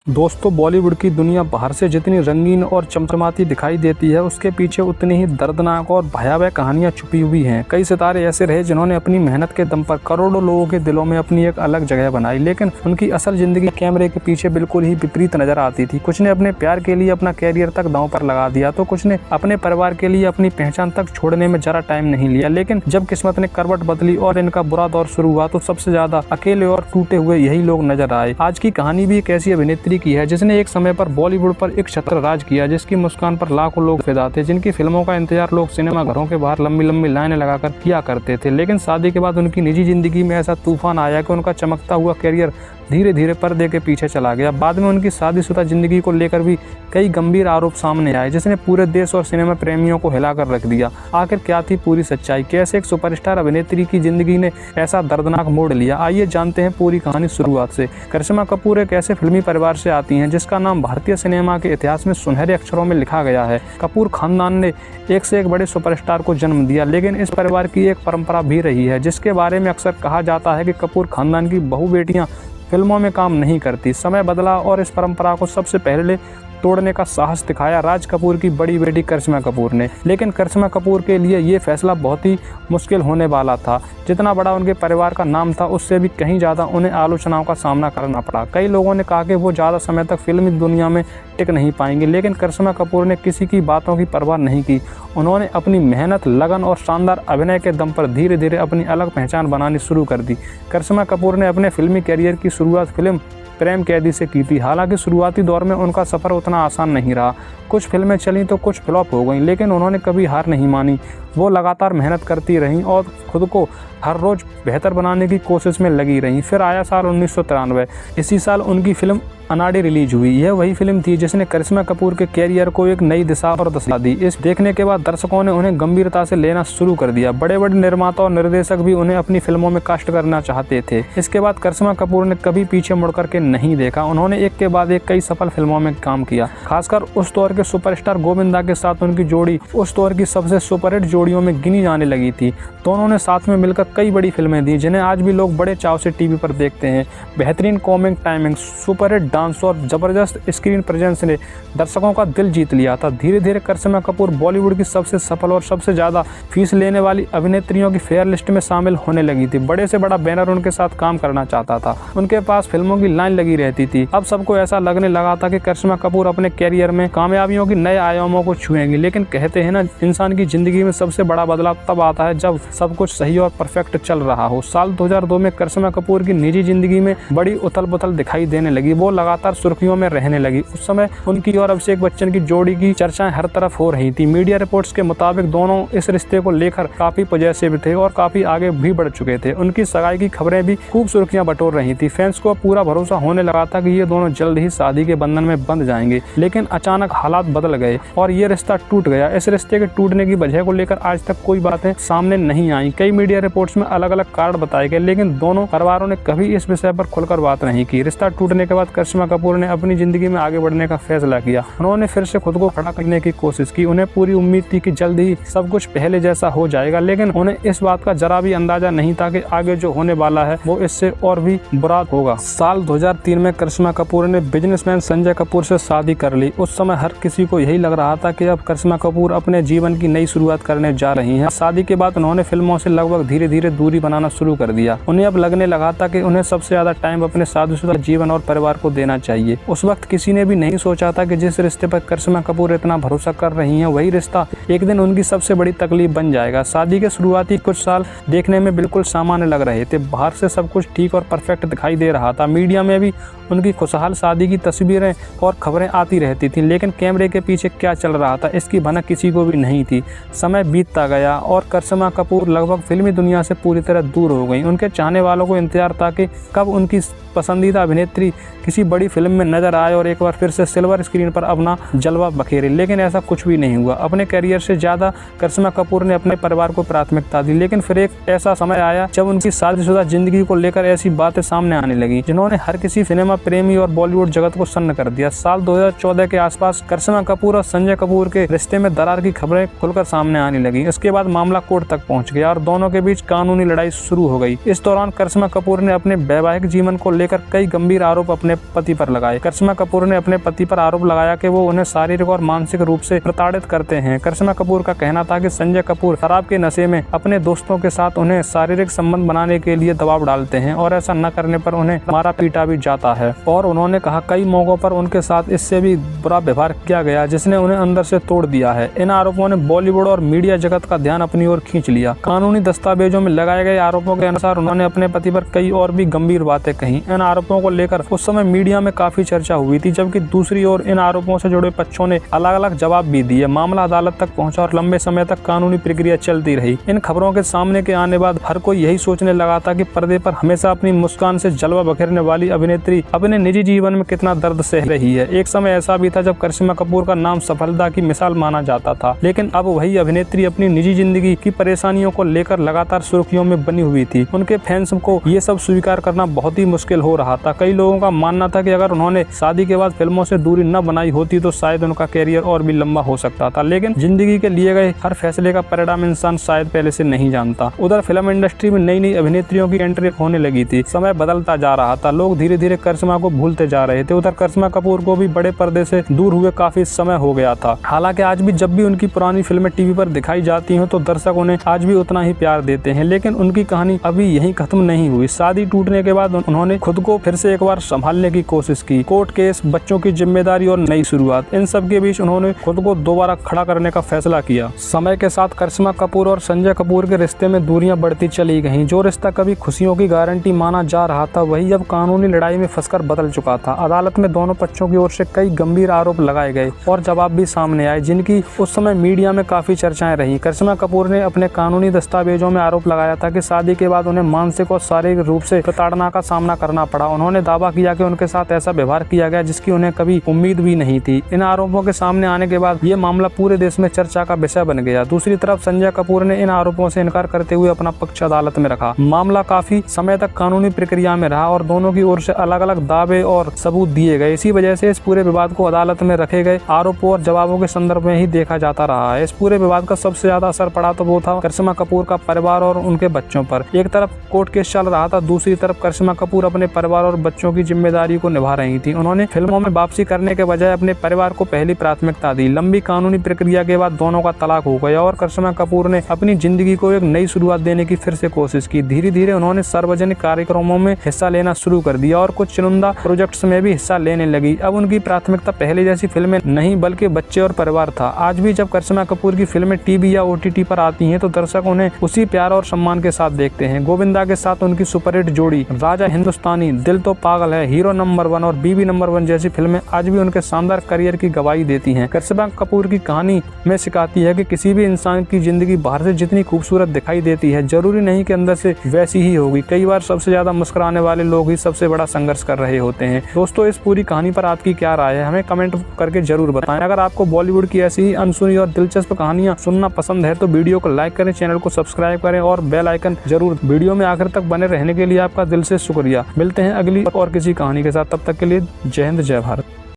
दोस्तों, बॉलीवुड की दुनिया बाहर से जितनी रंगीन और चमचमाती दिखाई देती है, उसके पीछे उतनी ही दर्दनाक और भयावह कहानियां छुपी हुई हैं। कई सितारे ऐसे रहे जिन्होंने अपनी मेहनत के दम पर करोड़ों लोगों के दिलों में अपनी एक अलग जगह बनाई, लेकिन उनकी असल जिंदगी कैमरे के पीछे बिल्कुल ही विपरीत नजर आती थी। कुछ ने अपने प्यार के लिए अपना कैरियर तक दांव पर लगा दिया, तो कुछ ने अपने परिवार के लिए अपनी पहचान तक छोड़ने में जरा टाइम नहीं लिया। लेकिन जब किस्मत ने करवट बदली और इनका बुरा दौर शुरू हुआ, तो सबसे ज्यादा अकेले और टूटे हुए यही लोग नजर आए। आज की कहानी भी एक ऐसी अभिनेत्री की है जिसने एक समय पर बॉलीवुड पर एक छत्र राज किया, जिसकी मुस्कान पर लाखों लोग फिदा थे, जिनकी फिल्मों का इंतजार लोग सिनेमा घरों के बाहर लंबी लंबी लाइनें लगाकर किया करते थे। लेकिन शादी के बाद उनकी निजी जिंदगी में ऐसा तूफान आया कि उनका चमकता हुआ कैरियर धीरे धीरे पर्दे के पीछे चला गया। बाद में उनकी शादीशुदा जिंदगी को लेकर भी कई गंभीर आरोप सामने आए, जिसने पूरे देश और सिनेमा प्रेमियों को हिलाकर रख दिया। आखिर क्या थी पूरी सच्चाई? कैसे एक सुपरस्टार अभिनेत्री की जिंदगी ने ऐसा दर्दनाक मोड़ लिया? आइए जानते हैं पूरी कहानी शुरुआत से। करिश्मा कपूर एक ऐसे फिल्मी परिवार से आती हैं जिसका नाम भारतीय सिनेमा के इतिहास में सुनहरे अक्षरों में लिखा गया है। कपूर खानदान ने एक से एक बड़े सुपरस्टार को जन्म दिया, लेकिन इस परिवार की एक परंपरा भी रही है जिसके बारे में अक्सर कहा जाता है कि कपूर खानदान की बहू बेटियां फिल्मों में काम नहीं करती। समय बदला और इस परंपरा को सबसे पहले तोड़ने का साहस दिखाया राज कपूर की बड़ी बेटी करिश्मा कपूर ने। लेकिन करिश्मा कपूर के लिए ये फैसला बहुत ही मुश्किल होने वाला था। जितना बड़ा उनके परिवार का नाम था, उससे भी कहीं ज़्यादा उन्हें आलोचनाओं का सामना करना पड़ा। कई लोगों ने कहा कि वो ज़्यादा समय तक फिल्मी दुनिया में टिक नहीं पाएंगे, लेकिन करिश्मा कपूर ने किसी की बातों की परवाह नहीं की। उन्होंने अपनी मेहनत, लगन और शानदार अभिनय के दम पर धीरे धीरे अपनी अलग पहचान बनानी शुरू कर दी। करिश्मा कपूर ने अपने फिल्मी कैरियर की शुरुआत फिल्म प्रेम कैदी से की थी। हालांकि शुरुआती दौर में उनका सफ़र उतना आसान नहीं रहा। कुछ फिल्में चलीं तो कुछ फ्लॉप हो गईं, लेकिन उन्होंने कभी हार नहीं मानी। वो लगातार मेहनत करती रहीं और खुद को हर रोज़ बेहतर बनाने की कोशिश में लगी रहीं। फिर आया साल 1993। इसी साल उनकी फिल्म अनाड़ी रिलीज हुई। यह वही फिल्म थी जिसने करिश्मा कपूर के कैरियर को एक नई दिशा और दशा दी। इस देखने के बाद दर्शकों ने उन्हें गंभीरता से लेना शुरू कर दिया। बड़े बड़े निर्माता और निर्देशक भी उन्हें अपनी फिल्मों में कास्ट करना चाहते थे। इसके बाद करिश्मा कपूर ने कभी पीछे मुड़कर के नहीं देखा। उन्होंने एक के बाद एक कई सफल फिल्मों में काम किया। खासकर उस दौर के सुपरस्टार गोविंदा के साथ उनकी जोड़ी उस दौर की सबसे सुपरहिट जोड़ियों में गिनी जाने लगी थी। दोनों ने साथ में मिलकर कई बड़ी फिल्में दी, जिन्हें आज भी लोग बड़े चाव से टीवी पर देखते हैं। बेहतरीन कॉमिक टाइमिंग, सुपरहिट डांस और जबरदस्त स्क्रीन प्रेजेंस ने दर्शकों का दिल जीत लिया था। धीरे धीरे करिश्मा कपूर बॉलीवुड की सबसे सफल और सबसे ज्यादा फीस लेने वाली अभिनेत्रियों की फेयर लिस्ट में शामिल होने लगी थी। बड़े से बड़ा बैनर उनके साथ काम करना चाहता था। उनके पास फिल्मों की लाइन लगी रहती थी। अब सबको ऐसा लगने लगा था कि करिश्मा कपूर अपने कैरियर में कामयाबियों की नए आयामों को छुएंगी। लेकिन कहते हैं ना, इंसान की जिंदगी में सबसे बड़ा बदलाव तब आता है जब सब कुछ सही और परफेक्ट चल रहा हो। साल 2002 में करिश्मा कपूर की निजी जिंदगी में बड़ी उथल पुथल दिखाई देने लगी। वो लगातार सुर्खियों में रहने लगी। उस समय उनकी और अभिषेक बच्चन की जोड़ी की चर्चाएं हर तरफ हो रही थी। मीडिया रिपोर्ट्स के मुताबिक दोनों इस रिश्ते को लेकर काफी पॉजिटिव थे और काफी आगे भी बढ़ चुके थे। उनकी सगाई की खबरें भी खूब सुर्खियां बटोर रही थी। फैंस को पूरा भरोसा होने लगा था कि ये दोनों जल्द ही शादी के बंधन में बंध जाएंगे। लेकिन अचानक हालात बदल गए और ये रिश्ता टूट गया। इस रिश्ते के टूटने की वजह को लेकर आज तक कोई बातें सामने नहीं आई। कई मीडिया रिपोर्ट्स में अलग अलग कारण बताए गए, लेकिन दोनों परिवारों ने कभी इस विषय पर खुलकर बात नहीं की। रिश्ता टूटने के बाद करिश्मा कपूर ने अपनी जिंदगी में आगे बढ़ने का फैसला किया। उन्होंने फिर से खुद को खड़ा करने की कोशिश की। उन्हें पूरी उम्मीद थी कि जल्द ही सब कुछ पहले जैसा हो जाएगा, लेकिन उन्हें इस बात का जरा भी अंदाजा नहीं था कि आगे जो होने वाला है वो इससे और भी बुरा होगा। साल 2003 में करिश्मा कपूर ने बिजनेसमैन संजय कपूर से शादी कर ली। उस समय हर किसी को यही लग रहा था कि अब करिश्मा कपूर अपने जीवन की नई शुरुआत करने जा रही हैं। शादी के बाद उन्होंने फिल्मों से लगभग धीरे धीरे दूरी बनाना शुरू कर दिया। उन्हें अब लगने लगा था कि उन्हें सबसे ज्यादा टाइम अपने शादीशुदा जीवन और परिवार को देना चाहिए। उस वक्त किसी ने भी नहीं सोचा था कि जिस रिश्ते पर करिश्मा कपूर इतना भरोसा कर रही हैं, वही रिश्ता एक दिन उनकी सबसे बड़ी तकलीफ बन जाएगा। शादी के शुरुआती कुछ साल देखने में बिल्कुल सामान्य लग रहे थे। बाहर से सब कुछ ठीक और परफेक्ट दिखाई दे रहा था। मीडिया में भी उनकी खुशहाल शादी की तस्वीरें और खबरें आती रहती थी, लेकिन कैमरे के पीछे क्या चल रहा था इसकी भनक किसी को भी नहीं थी। समय बीतता गया और करिश्मा कपूर लगभग फिल्मी दुनिया से पूरी तरह दूर हो गई। उनके चाहने वालों को इंतजार था कि कब उनकी पसंदीदा अभिनेत्री किसी बड़ी फिल्म में नजर आए और एक बार फिर से सिल्वर स्क्रीन पर अपना जलवा बखेरे, लेकिन ऐसा कुछ भी नहीं हुआ। अपने करियर से ज्यादा करिश्मा कपूर ने अपने परिवार को प्राथमिकता दी। लेकिन फिर एक ऐसा समय आया जब उनकी शादीशुदा जिंदगी को लेकर ऐसी बातें सामने आने लगी जिन्होंने हर किसी सिनेमा प्रेमी और बॉलीवुड जगत को सन्न कर दिया। साल 2014 के आसपास करिश्मा कपूर और संजय कपूर के रिश्ते में दरार की खबरें खुलकर सामने आने लगी। इसके बाद मामला कोर्ट तक पहुंच गया और दोनों के बीच कानूनी लड़ाई शुरू हो गई। इस दौरान करिश्मा कपूर ने अपने वैवाहिक जीवन को लेकर कई गंभीर आरोप अपने पति पर लगाए। करिश्मा कपूर ने अपने पति पर आरोप लगाया कि वो उन्हें शारीरिक और मानसिक रूप से प्रताड़ित करते हैं। करिश्मा कपूर का कहना था कि संजय कपूर शराब के नशे में अपने दोस्तों के साथ उन्हें शारीरिक संबंध बनाने के लिए दबाव डालते हैं और ऐसा न करने पर उन्हें मारा पीटा भी जाता है। और उन्होंने कहा कई मौकों पर उनके साथ इससे भी बुरा व्यवहार किया गया जिसने उन्हें अंदर से तोड़ दिया है। इन आरोपों ने बॉलीवुड और मीडिया जगत का ध्यान अपनी ओर खींच लिया। कानूनी दस्तावेजों में लगाए गए आरोपों के अनुसार उन्होंने अपने पति पर कई और भी गंभीर बातें कही। इन आरोपों को लेकर उस समय मीडिया में काफी चर्चा हुई थी, जबकि दूसरी ओर इन आरोपों से जुड़े पक्षों ने अलग अलग जवाब भी दिए। मामला अदालत तक पहुंचा और लंबे समय तक कानूनी प्रक्रिया चलती रही। इन खबरों के सामने के आने बाद हर कोई यही सोचने लगा था कि पर्दे पर हमेशा अपनी मुस्कान से जलवा बखेरने वाली अभिनेत्री अपने निजी जीवन में कितना दर्द सह रही है। एक समय ऐसा भी था जब करिश्मा कपूर का नाम सफलता की मिसाल माना जाता था, लेकिन अब वही अभिनेत्री अपनी निजी जिंदगी की परेशानियों को लेकर लगातार सुर्खियों में बनी हुई थी। उनके फैंस को ये सब स्वीकार करना बहुत ही मुश्किल हो रहा था। कई लोगों का मानना था कि अगर उन्होंने शादी के बाद फिल्मों से दूरी न बनाई होती तो शायद उनका कैरियर और भी लंबा हो सकता था, लेकिन जिंदगी के लिए गए हर फैसले का परिणाम इंसान शायद पहले से नहीं जानता। उधर फिल्म इंडस्ट्री में नई नई अभिनेत्रियों की एंट्री होने लगी थी। समय बदलता जा रहा था, लोग धीरे धीरे करिश्मा को भूलते जा रहे थे। उधर करिश्मा कपूर को भी बड़े पर्दे से दूर हुए काफी समय हो गया था। हालांकि आज भी जब भी उनकी पुरानी फिल्में टीवी पर दिखाई जाती हैं तो दर्शक उन्हें आज भी उतना ही प्यार देते हैं, लेकिन उनकी कहानी अभी यहीं खत्म नहीं हुई। शादी टूटने के बाद उन्होंने खुद को फिर से एक बार संभालने की कोशिश की। कोर्ट केस, बच्चों की जिम्मेदारी और नई शुरुआत, इन सब के बीच उन्होंने खुद को दोबारा खड़ा करने का फैसला किया। समय के साथ करिश्मा कपूर और संजय कपूर के रिश्ते में दूरियां बढ़ती चली गईं। जो रिश्ता कभी खुशियों की गारंटी माना जा रहा था वही अब कानूनी लड़ाई में फंसकर बदल चुका था। अदालत में दोनों पक्षों की ओर से कई गंभीर आरोप लगाए गए और जवाब भी सामने आए, जिनकी उस समय मीडिया में काफी चर्चाएं रही। करिश्मा कपूर ने अपने कानूनी दस्तावेजों में आरोप लगाया था कि शादी के बाद उन्हें मानसिक और शारीरिक रूप से प्रताड़ना का सामना करना पड़ा। उन्होंने दावा किया कि उनके साथ ऐसा व्यवहार किया गया जिसकी उन्हें कभी उम्मीद भी नहीं थी। इन आरोपों के सामने आने के बाद ये मामला पूरे देश में चर्चा का विषय बन गया। दूसरी तरफ संजय कपूर ने इन आरोपों से इनकार करते हुए अपना पक्ष अदालत में रखा। मामला काफी समय तक कानूनी प्रक्रिया में रहा और दोनों की ओर से अलग अलग दावे और सबूत दिए गए। इसी वजह से इस पूरे विवाद को अदालत में रखे गए आरोपों और जवाबों के संदर्भ में ही देखा जाता रहा है। इस पूरे विवाद का सबसे ज्यादा असर पड़ा तो वो था करिश्मा कपूर का परिवार और उनके बच्चों पर। एक तरफ कोर्ट केस चल रहा था, दूसरी तरफ करिश्मा कपूर अपने परिवार और बच्चों की जिम्मेदारी को निभा रही थी। उन्होंने फिल्मों में वापसी करने के बजाय अपने परिवार को पहली प्राथमिकता दी। लंबी कानूनी प्रक्रिया के बाद दोनों का तलाक हो गया और करिश्मा कपूर ने अपनी जिंदगी को एक नई शुरुआत देने की फिर से कोशिश की। धीरे धीरे उन्होंने सार्वजनिक कार्यक्रमों में हिस्सा लेना शुरू कर दिया और कुछ चुनिंदा प्रोजेक्ट्स में भी हिस्सा लेने लगी। अब उनकी प्राथमिकता पहले जैसी फिल्में नहीं बल्कि बच्चे और परिवार था। आज भी जब करिश्मा कपूर की फिल्में टीवी या OTT पर आती हैं तो दर्शक उन्हें उसी प्यार और सम्मान के साथ देखते हैं। गोविंदा के साथ उनकी सुपरहिट जोड़ी राजा हिंदुस्तानी, दिल तो पागल है, हीरो नंबर 1 और बीबी नंबर 1 जैसी फिल्में आज भी उनके शानदार करियर की गवाही देती हैं। करिश्मा कपूर की कहानी में सिखाती है कि किसी भी इंसान की जिंदगी बाहर से जितनी खूबसूरत दिखाई देती है जरूरी नहीं कि अंदर से वैसी ही होगी। कई बार सबसे ज्यादा मुस्कुराने वाले लोग ही सबसे बड़ा संघर्ष कर रहे होते हैं। दोस्तों, इस पूरी कहानी पर आपकी क्या राय है हमें कमेंट करके जरूर बताएं। अगर आपको बॉलीवुड की ऐसी ही अनसुनी और दिलचस्प कहानियां सुनना पसंद है तो वीडियो को लाइक करें, चैनल को सब्सक्राइब करें और बेल आइकन जरूर। वीडियो में आखिर तक बने रहने के लिए आपका दिल से शुक्रिया। मिलते हैं अगली और किसी कहानी के साथ, तब तक के लिए जय हिंद, जय भारत।